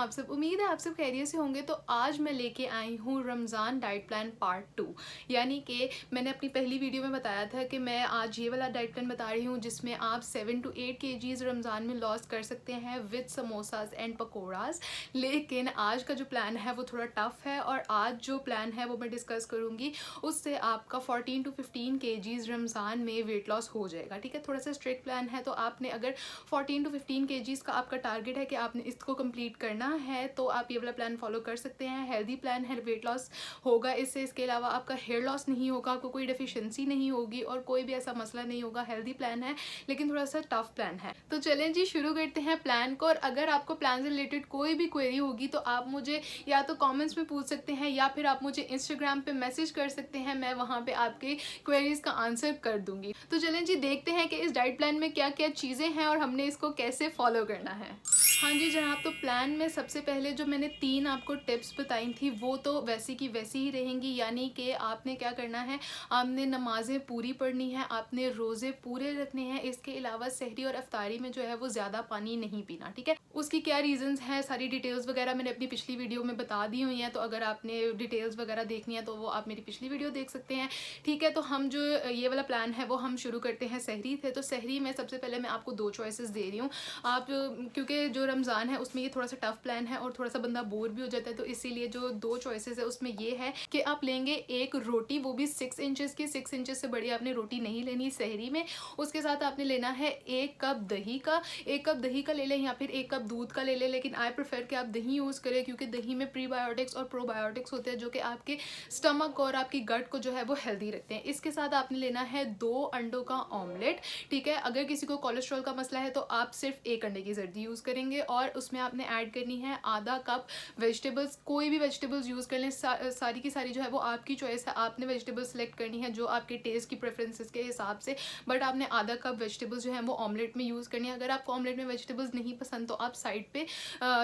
आप सब? उम्मीद है आप सब खैरियत से होंगे। तो आज मैं लेके आई हूँ रमज़ान डाइट प्लान पार्ट 2। यानी कि मैंने अपनी पहली वीडियो में बताया था कि मैं आज ये वाला डाइट प्लान बता रही हूँ जिसमें आप 7 to 8 kgs रमज़ान में लॉस कर सकते हैं विद समोसाज एंड पकौड़ाज। लेकिन आज का जो प्लान है वो थोड़ा टफ है और आज जो प्लान है वो मैं डिस्कस करूँगी, उससे आपका 14 to 15 kgs रमज़ान में वेट लॉस हो जाएगा। ठीक है, थोड़ा सा स्ट्रिक्ट प्लान है। तो आपने अगर 14 to 15 kgs का आपका टारगेट है कि आपने इसको कंप्लीट करना है तो आप ये वाला प्लान फॉलो कर सकते हैं। हेल्दी प्लान है, वेट लॉस होगा इससे। इसके अलावा आपका हेयर लॉस नहीं होगा, आपको कोई डेफिशिएंसी नहीं होगी और कोई भी ऐसा मसला नहीं होगा। हेल्दी प्लान है लेकिन थोड़ा सा टफ प्लान है। तो चलें जी, शुरू करते हैं प्लान को। और अगर आपको प्लान से रिलेटेड कोई भी क्वेरी होगी तो आप मुझे या तो कमेंट्स में पूछ सकते हैं या फिर आप मुझे इंस्टाग्राम पे मैसेज कर सकते हैं। मैं वहाँ पे आपके क्वेरीज का आंसर कर दूंगी। तो चलें जी, देखते हैं कि इस डाइट प्लान में क्या क्या चीज़ें हैं और हमने इसको कैसे फॉलो करना है। हाँ जी जनाब, तो प्लान में सबसे पहले जो मैंने 3 आपको टिप्स बताई थी वो तो वैसी की वैसी ही रहेंगी। यानी कि आपने क्या करना है, आपने नमाज़ें पूरी पढ़नी है, आपने रोज़े पूरे रखने हैं। इसके अलावा सहरी और अफ्तारी में जो है वो ज़्यादा पानी नहीं पीना। ठीक है, उसकी क्या रीज़न्स हैं, सारी डिटेल्स वगैरह मैंने अपनी पिछली वीडियो में बता दी हुई हैं। तो अगर आपने डिटेल्स वगैरह देखनी है तो वो आप मेरी पिछली वीडियो देख सकते हैं। ठीक है, तो हम जो ये वाला प्लान है वो हम शुरू करते हैं सहरी से। तो सहरी में सबसे पहले मैं आपको 2 चॉइसेस दे रही हूँ। आप क्योंकि जो रमज़ान है उसमें ये थोड़ा सा टफ प्लान है और थोड़ा सा बंदा बोर भी हो जाता है, तो इसीलिए जो 2 चॉइसेस है उसमें ये है कि आप लेंगे एक रोटी, वो भी 6 इंचेस की। 6 इंचेस से बड़ी आपने रोटी नहीं लेनी सहरी में। उसके साथ आपने लेना है 1 कप दही का। 1 कप दही का ले लें या फिर 1 कप दूध का ले लें, लेकिन आई प्रेफर कि आप दही यूज़ करें क्योंकि दही में प्रीबायोटिक्स और प्रोबायोटिक्स होते हैं जो कि आपके स्टमक और आपकी गट को जो है वो हेल्दी रखते हैं। इसके साथ आपने लेना है 2 अंडों का ऑमलेट। ठीक है, अगर किसी को कोलेस्ट्रॉल का मसला है तो आप सिर्फ 1 अंडे की जर्दी यूज़ करेंगे और उसमें आपने ऐड करनी है आधा कप वेजिटेबल्स। कोई भी वेजिटेबल्स यूज़ कर लें, सारी की सारी जो है वो आपकी चॉइस है। आपने वेजिटेबल्स सेलेक्ट करनी है जो आपके टेस्ट की प्रेफरेंसेस के हिसाब से, बट आपने आधा कप वेजिटेबल्स जो है वो ऑमलेट में यूज़ करनी है। अगर आपको ऑमलेट में वेजिटेबल्स नहीं पसंद तो आप साइड पे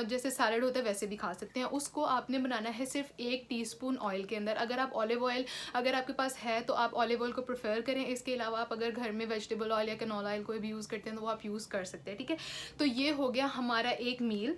जैसे सैलड होता है वैसे भी खा सकते हैं। उसको आपने बनाना है सिर्फ 1 टीस्पून ऑयल के अंदर। अगर आप ऑलिव ऑयल अगर आपके पास है तो आप ऑलिव ऑयल को प्रेफर करें। इसके अलावा आप अगर घर में वेजिटेबल ऑयल या कैनोला ऑयल कोई भी यूज़ करते हैं तो वो आप यूज़ कर सकते हैं। ठीक है, तो ये हो गया हमारा एक मील।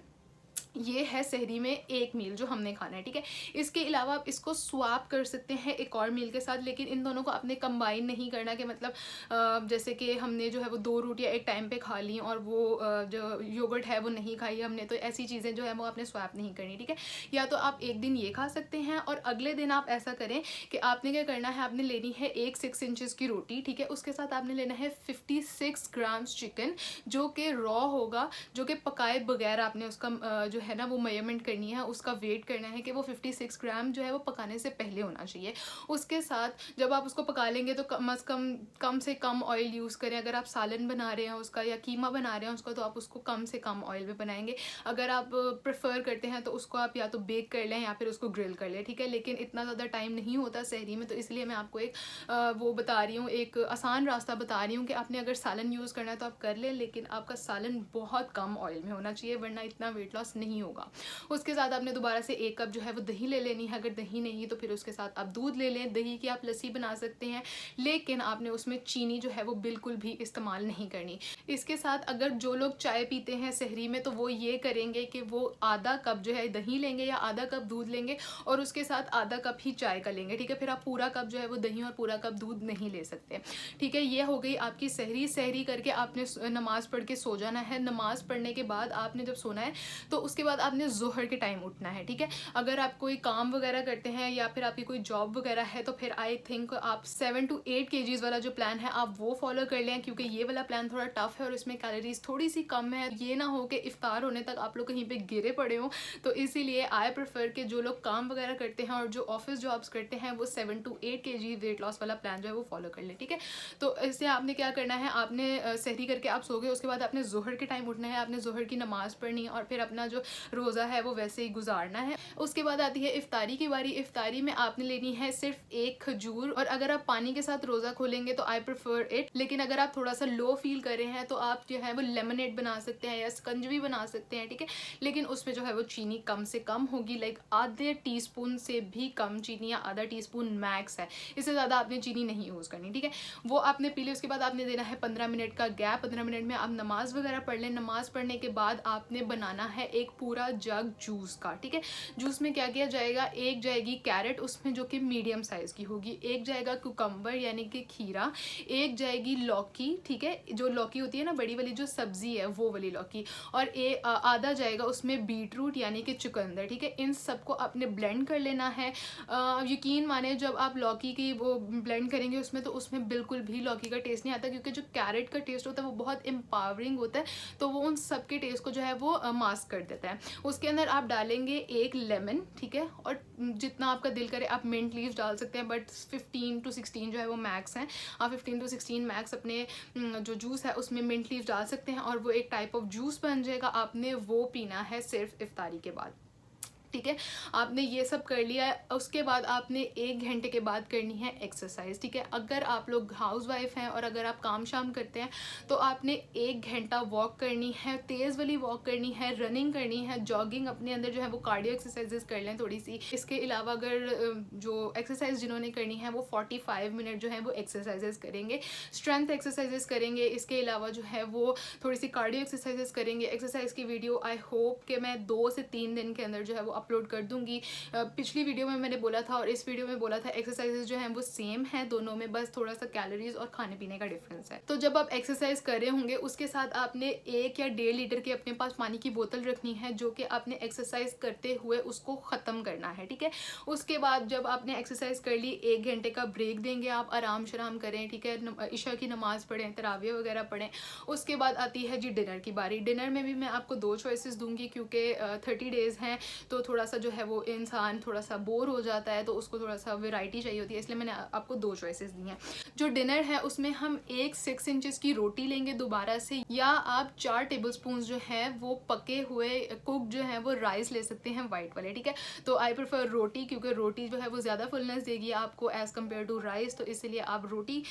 ये है सहरी में एक मील जो हमने खाना है। ठीक है, इसके अलावा आप इसको स्वैप कर सकते हैं एक और मील के साथ, लेकिन इन दोनों को आपने कंबाइन नहीं करना कि मतलब जैसे कि हमने जो है वो 2 रोटियां एक टाइम पे खा ली और वो जो योगर्ट है वो नहीं खाई हमने, तो ऐसी चीज़ें जो है वो आपने स्वैप नहीं करनी। ठीक है, या तो आप एक दिन ये खा सकते हैं और अगले दिन आप ऐसा करें कि आपने क्या करना है, आपने लेनी है एक 6 इंचज़ की रोटी। ठीक है, उसके साथ आपने लेना है 56 ग्राम्स चिकन जो कि रॉ होगा, जो कि पकाए बगैर आपने उसका जो है ना वो मेजरमेंट करनी है, उसका वेट करना है कि वो 56 ग्राम जो है वो पकाने से पहले होना चाहिए। उसके साथ जब आप उसको पका लेंगे तो कम से कम ऑयल यूज़ करें। अगर आप सालन बना रहे हैं उसका या कीमा बना रहे हैं उसका तो आप उसको कम से कम ऑयल में बनाएंगे। अगर आप प्रेफर करते हैं तो उसको आप या तो बेक कर लें या फिर उसको ग्रिल कर लें। ठीक है, लेकिन इतना ज़्यादा टाइम नहीं होता सहरी में, तो इसलिए मैं आपको एक वो बता रही हूँ, एक आसान रास्ता बता रही हूँ कि आपने अगर सालन यूज़ करना है तो आप कर लें, लेकिन आपका सालन बहुत कम ऑयल में होना चाहिए वरना इतना वेट लॉस नहीं होगा। उसके साथ आपने दोबारा से 1 कप जो है वो दही ले लेनी है। अगर दही नहीं तो फिर उसके साथ आप दूध ले लें। दही की आप लस्सी बना सकते हैं, लेकिन आपने उसमें चीनी जो है वो बिल्कुल भी इस्तेमाल नहीं करनी। इसके साथ अगर जो लोग चाय पीते हैं सहरी में तो वो ये करेंगे कि वो आधा कप जो है दही लेंगे या आधा कप दूध लेंगे और उसके साथ आधा कप ही चाय का लेंगे। ठीक है, फिर आप पूरा कप जो है वो दही और पूरा कप दूध नहीं ले सकते। ठीक है, ये हो गई आपकी सहरी। सहरी करके आपने नमाज़ पढ़ के सो जाना है। नमाज़ पढ़ने के बाद आपने जब सोना है तो उसके बाद आपने ज़ोहर के टाइम उठना है। ठीक है, अगर आप कोई काम वगैरह करते हैं या फिर आपकी कोई जॉब वगैरह है तो फिर आई थिंक आप 7 to 8 kgs वाला जो प्लान है आप वो फॉलो कर लें, क्योंकि ये वाला प्लान थोड़ा टफ है और इसमें कैलोरीज थोड़ी सी कम है। ये ना हो कि इफ्तार होने तक आप लोग कहीं पे गिरे पड़े हों, तो इसीलिए आई प्रेफर कि जो लोग काम वगैरह करते हैं और जो ऑफिस जॉब्स करते हैं वो 7 to 8 kg वेट लॉस वाला प्लान जो है वो फॉलो कर लें। ठीक है, तो इससे आपने क्या करना है, आपने सहरी करके आप सो गए, उसके बाद आपने ज़ोहर के टाइम उठना है, आपने ज़ोहर की नमाज़ पढ़नी है और फिर अपना जो रोज़ा है वो वैसे ही गुजारना है। उसके बाद आती है इफ्तारी की बारी। इफ्तारी में आपने लेनी है सिर्फ 1 खजूर, और अगर आप पानी के साथ रोज़ा खोलेंगे तो आई प्रेफर इट, लेकिन अगर आप थोड़ा सा लो फील कर रहे हैं तो आप जो है वो लेमनेड बना सकते हैं या स्कंजवी बना सकते हैं। ठीक है, लेकिन उसमें जो है वो चीनी कम से कम होगी, लाइक आधे टीस्पून से भी कम चीनी या आधा टीस्पून मैक्स है, इससे ज़्यादा आपने चीनी नहीं यूज़ करनी। ठीक है, वो आपने पी ली। उसके बाद आपने देना है 15 मिनट का गैप। 15 मिनट में आप नमाज़ वगैरह पढ़ लें। नमाज़ पढ़ने के बाद आपने बनाना है एक पूरा जग जूस का, ठीक है। जूस में क्या किया जाएगा, एक जाएगी कैरेट उसमें जो कि मीडियम साइज़ की होगी, एक जाएगा कुकम्बर यानी कि खीरा, एक जाएगी लौकी, ठीक है, जो लौकी होती है ना बड़ी वाली जो सब्जी है वो वाली लौकी, और आधा जाएगा उसमें बीट रूट यानी कि चुकंदर, ठीक है। इन सबको आपने ब्लेंड कर लेना है। यकीन माने जब आप लौकी की वो ब्लेंड करेंगे उसमें, तो उसमें बिल्कुल भी लौकी का टेस्ट नहीं आता, क्योंकि जो कैरेट का टेस्ट होता है वो बहुत एम्पावरिंग होता है, तो वो उन सब के टेस्ट को जो है वो मास्क कर देता है। उसके अंदर आप डालेंगे एक लेमन, ठीक है, और जितना आपका दिल करे आप मिंट लीव्स डाल सकते हैं, बट 15 to 16 जो है वो मैक्स हैं। आप 15 to 16 मैक्स अपने जो जूस है उसमें मिंट लीव्स डाल सकते हैं, और वो एक टाइप ऑफ जूस बन जाएगा। आपने वो पीना है सिर्फ इफ्तारी के बाद, ठीक है। आपने ये सब कर लिया है, उसके बाद आपने 1 घंटे के बाद करनी है एक्सरसाइज, ठीक है। अगर आप लोग हाउस वाइफ हैं और अगर आप काम शाम करते हैं तो आपने 1 घंटा वॉक करनी है, तेज़ वाली वॉक करनी है, रनिंग करनी है, जॉगिंग, अपने अंदर जो है वो कार्डियो एक्सरसाइजेस कर लें थोड़ी सी। इसके अलावा अगर जो एक्सरसाइज जिन्होंने करनी है वो 45 मिनट जो है वो एक्सरसाइजेस करेंगे, स्ट्रेंथ एक्सरसाइजेस करेंगे। इसके अलावा जो है वो थोड़ी सी कार्डियो एक्सरसाइजेस करेंगे। एक्सरसाइज की वीडियो आई होप कि मैं 2 से 3 दिन के अंदर जो है वो अपलोड कर दूंगी। पिछली वीडियो में मैंने बोला था और इस वीडियो में बोला था एक्सरसाइजेज जो हैं वो सेम है दोनों में, बस थोड़ा सा कैलोरीज और खाने पीने का डिफरेंस है। तो जब आप एक्सरसाइज कर रहे होंगे उसके साथ आपने 1 या 1.5 लीटर की अपने पास पानी की बोतल रखनी है, जो कि आपने एक्सरसाइज करते हुए उसको ख़त्म करना है, ठीक है। उसके बाद जब आपने एक्सरसाइज कर ली 1 घंटे का ब्रेक देंगे, आप आराम शराम करें, ठीक है, ईशा की नमाज़ पढ़ें, तराविया वगैरह पढ़ें। उसके बाद आती है जी डिनर की बारी। डिनर में भी मैं आपको 2 चॉइसेस दूंगी, क्योंकि 30 डेज़ हैं तो थोड़ा सा जो है वो इंसान थोड़ा सा बोर हो जाता है, तो उसको थोड़ा सा वैरायटी चाहिए होती है, इसलिए मैंने आपको 2 चॉइसेस दी हैं। जो डिनर है उसमें हम एक 6 इंचेस की रोटी लेंगे दोबारा से, या आप 4 टेबलस्पून जो है वो पके हुए कुक जो है वो राइस ले सकते हैं वाइट वाले, ठीक है। तो आई प्रेफर रोटी, क्योंकि रोटी जो है वो ज़्यादा फुलनेस देगी आपको एज़ कम्पेयर टू राइस, तो इसीलिए आप रोटी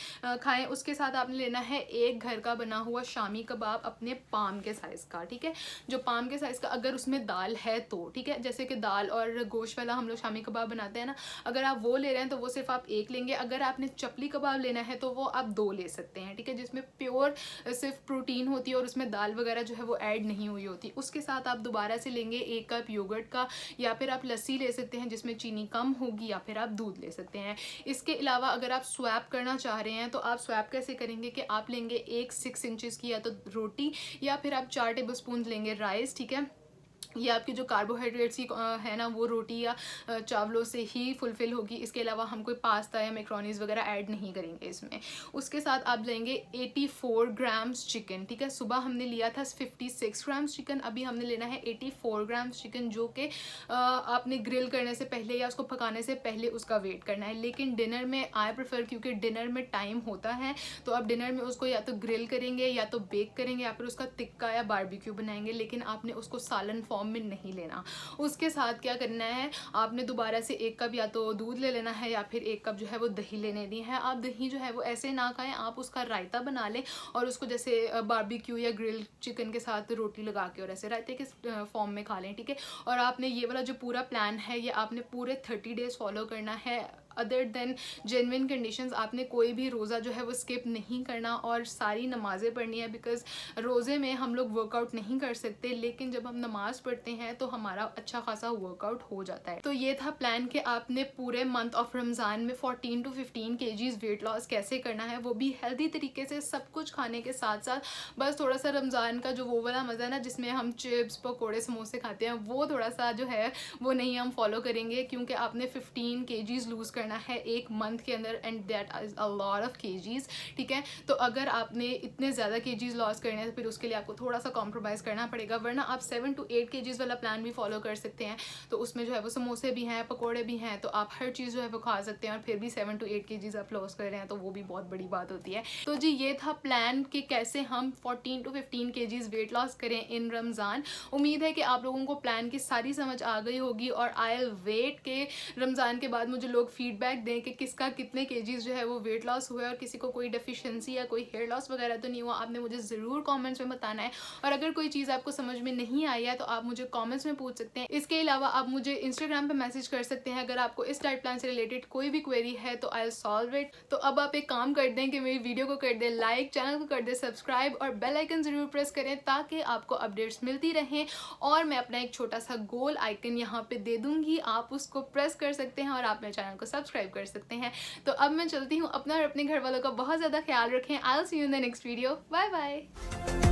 खाएँ। उसके साथ आपने लेना है एक घर का बना हुआ शामी कबाब अपने पाम के साइज़ का, ठीक है, जो पाम के साइज़ का, अगर उसमें दाल है तो, ठीक है। जैसे कि दाल और गोश्त वाला हम लोग शामी कबाब बनाते हैं ना, अगर आप वो ले रहे हैं तो वो सिर्फ आप 1 लेंगे। अगर आपने चपली कबाब लेना है तो वो आप 2 ले सकते हैं, ठीक है, जिसमें प्योर सिर्फ प्रोटीन होती है और उसमें दाल वगैरह जो है वो ऐड नहीं हुई होती। उसके साथ आप दोबारा से लेंगे 1 कप योगर्ट का, या फिर आप लस्सी ले सकते हैं जिसमें चीनी कम होगी, या फिर आप दूध ले सकते हैं। इसके अलावा अगर आप स्वैप करना चाह रहे हैं तो आप स्वैप कैसे करेंगे कि आप लेंगे एक 6 इंचेस की या तो रोटी, या फिर आप 4 टेबलस्पून लेंगे राइस, ठीक है। ये आपकी जो कार्बोहाइड्रेट्स की है ना वो रोटी या चावलों से ही फुलफिल होगी। इसके अलावा हम कोई पास्ता या मैक्रोनीज वगैरह ऐड नहीं करेंगे इसमें। उसके साथ आप लेंगे 84 ग्राम्स चिकन, ठीक है। सुबह हमने लिया था 56 ग्राम्स चिकन, अभी हमने लेना है 84 ग्राम्स चिकन, जो कि आपने ग्रिल करने से पहले या उसको पकाने से पहले उसका वेट करना है। लेकिन डिनर में आई प्रेफर, क्योंकि डिनर में टाइम होता है, तो आप डिनर में उसको या तो ग्रिल करेंगे या तो बेक करेंगे या फिर उसका टिक्का या बारबेक्यू बनाएंगे, लेकिन आपने उसको सालन फॉर्म में नहीं लेना। उसके साथ क्या करना है, आपने दोबारा से 1 कप या तो दूध ले लेना है, या फिर 1 कप जो है वो दही लेने दी है। आप दही जो है वो ऐसे ना खाएं, आप उसका रायता बना लें और उसको जैसे बारबेक्यू या ग्रिल चिकन के साथ रोटी लगा के और ऐसे रायते के फॉर्म में खा लें, ठीक है। और आपने ये वाला जो पूरा प्लान है ये आपने पूरे 30 डेज फॉलो करना है। अदर देन जेन्युइन कंडीशंस आपने कोई भी रोज़ा जो है वो स्किप नहीं करना और सारी नमाज़ें पढ़नी है, बिकॉज रोज़े में हम लोग वर्कआउट नहीं कर सकते, लेकिन जब हम नमाज़ पढ़ते हैं तो हमारा अच्छा खासा वर्कआउट हो जाता है। तो ये था प्लान कि आपने पूरे मंथ ऑफ रमज़ान में 14 to 15 kgs वेट लॉस कैसे करना है, वो भी हेल्दी तरीके से, सब कुछ खाने के साथ साथ। बस थोड़ा सा रमज़ान का जो वो वाला मज़ा है ना जिसमें हम चिप्स पकौड़े समोसे खाते हैं, वो थोड़ा सा जो है वो नहीं हम फॉलो करेंगे, क्योंकि आपने 15 kgs लूज़ करना है 1 मंथ के अंदर, and that is a lot of kgs, ठीक है। तो अगर आपने इतने ज़्यादा kgs लॉस करने हैं तो फिर उसके लिए आपको थोड़ा सा कॉम्प्रोमाइज़ करना पड़ेगा, वरना आप 7 to 8 kgs वाला प्लान भी फॉलो कर सकते हैं। तो उसमें जो है वो समोसे भी हैं, पकौड़े भी हैं, तो आप हर चीज़ जो है वो खा सकते हैं और फिर भी 7 to 8 kgs आप लॉस कर रहे हैं, तो वो भी बहुत बड़ी बात होती है। तो जी ये था प्लान कि कैसे हम 14 to 15 kgs वेट लॉस करें इन रमज़ान। उम्मीद है कि आप लोगों को प्लान की सारी समझ आ गई होगी, और आई विल वेट के रमज़ान के बाद मुझे लोग फीडबैक फीडबैक दें कि किसका कितने केजीज जो है वो वेट लॉस हुआ है और किसी को कोई डेफिशिएंसी या कोई हेयर लॉस वगैरह तो नहीं हुआ। आपने मुझे ज़रूर कमेंट्स में बताना है। और अगर कोई चीज़ आपको समझ में नहीं आई है तो आप मुझे कमेंट्स में पूछ सकते हैं। इसके अलावा आप मुझे इंस्टाग्राम पे मैसेज कर सकते हैं अगर आपको इस डाइट प्लान से रिलेटेड कोई भी क्वेरी है तो आई विल सॉल्व इट। तो अब आप एक काम कर दें कि मेरी वीडियो को कर दें लाइक, चैनल को कर दें सब्सक्राइब और बेल आइकन ज़रूर प्रेस करें ताकि आपको अपडेट्स मिलती रहें। और मैं अपना एक छोटा सा गोल आइकन यहाँ पे दे दूँगी, आप उसको प्रेस कर सकते हैं और आप मेरे चैनल को सब्सक्राइब कर सकते हैं। तो अब मैं चलती हूँ। अपना और अपने घर वालों का बहुत ज़्यादा ख्याल रखें। I will see you in the next video. Bye bye.